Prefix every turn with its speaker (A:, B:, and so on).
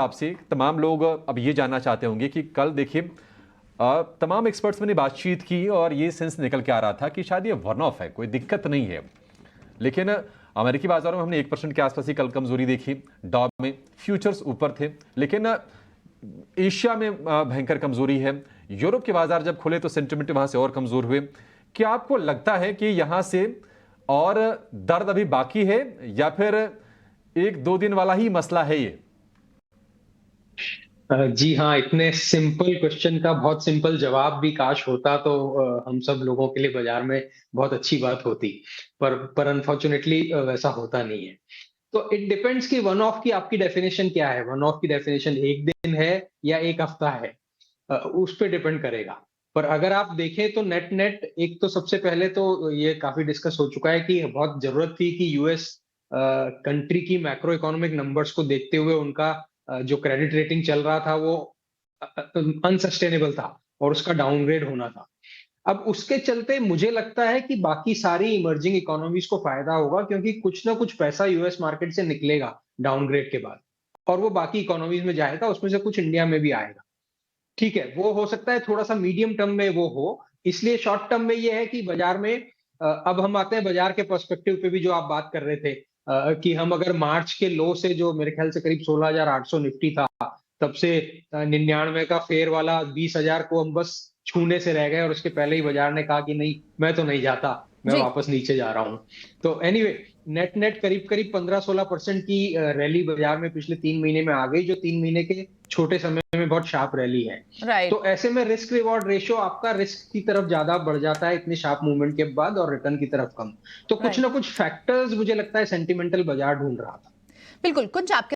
A: आपसे तमाम लोग अब ये जानना चाहते होंगे कि कल देखिए तमाम एक्सपर्ट्स ने बातचीत की और ये सेंस निकल के आ रहा था कि शायद ये वन ऑफ है, कोई दिक्कत नहीं है। लेकिन अमेरिकी बाजारों में हमने 1% के आसपास ही कल कमजोरी देखी। डॉ में फ्यूचर्स ऊपर थे, लेकिन एशिया में भयंकर कमजोरी है। यूरोप के बाजार जब खुले तो सेंटिमेंट वहां से और कमजोर हुए। क्या आपको लगता है कि यहां से और दर्द अभी बाकी है या फिर एक दो दिन वाला ही मसला है ये?
B: जी हाँ, इतने सिंपल क्वेश्चन का बहुत सिंपल जवाब भी काश होता तो हम सब लोगों के लिए बाजार में बहुत अच्छी बात होती। पर अनफॉर्चुनेटली वैसा होता नहीं है। तो इट डिपेंड्स कि वन ऑफ की आपकी डेफिनेशन क्या है? वन ऑफ की डेफिनेशन 1 दिन है या 1 हफ्ता है? उस पे डिपेंड करेगा। पर अगर आप देखें तो नेट-नेट एक तो सबसे पहले तो ये काफ़ी डिस्कस हो चुका है कि बहुत ज़रूरत थी कि यूएस कंट्री की मैक्रो इकोनॉमिक नंबर्स को देखते हुए उनका जो क्रेडिट रेटिंग चल रहा था वो अनसस्टेनेबल था और उसका डाउनग्रेड होना था। अब उसके चलते मुझे लगता है कि बाकी सारी इमर्जिंग इकोनॉमीज को फायदा होगा क्योंकि कुछ ना कुछ पैसा यूएस मार्केट से निकलेगा डाउनग्रेड के बाद और वो बाकी इकोनॉमीज में जाएगा, उसमें से कुछ इंडिया में भी आएगा। ठीक है, वो हो सकता है थोड़ा-सा मीडियम टर्म में वो हो, इसलिए शॉर्ट टर्म में ये है कि बाजार में अब हम आते हैं बाजार के पर्सपेक्टिव पे भी जो आप बात कर रहे थे कि हम अगर मार्च के लो से जो मेरे ख्याल से करीब 16,800 निफ्टी था, तब से 99 का फेयर वाला 20,000 को हम बस छूने से रह गए और उसके पहले ही बाजार ने कहा कि नहीं, मैं तो नहीं जाता, मैं
C: जी।
B: वापस नीचे जा रहा हूँ। तो एनीवे नेट-नेट करीब-करीब 15-16% की रैली बाजार में पिछले 3 महीने में आ गई, जो 3 महीने के छोटे समय में बहुत शार्प रैली है।
C: राइट।
B: तो ऐसे में रिस्क रिवॉर्ड रेशियो आपका रिस्क की तरफ ज्यादा बढ़ जाता है इतने शार्प मूवमेंट के बाद और रिटर्न की तरफ कम। तो कुछ
C: राइट।
B: ना कुछ फैक्टर्स मुझे लगता है सेंटिमेंटल बाजार ढूंढ रहा था।
C: बिल्कुल, कुछ आपके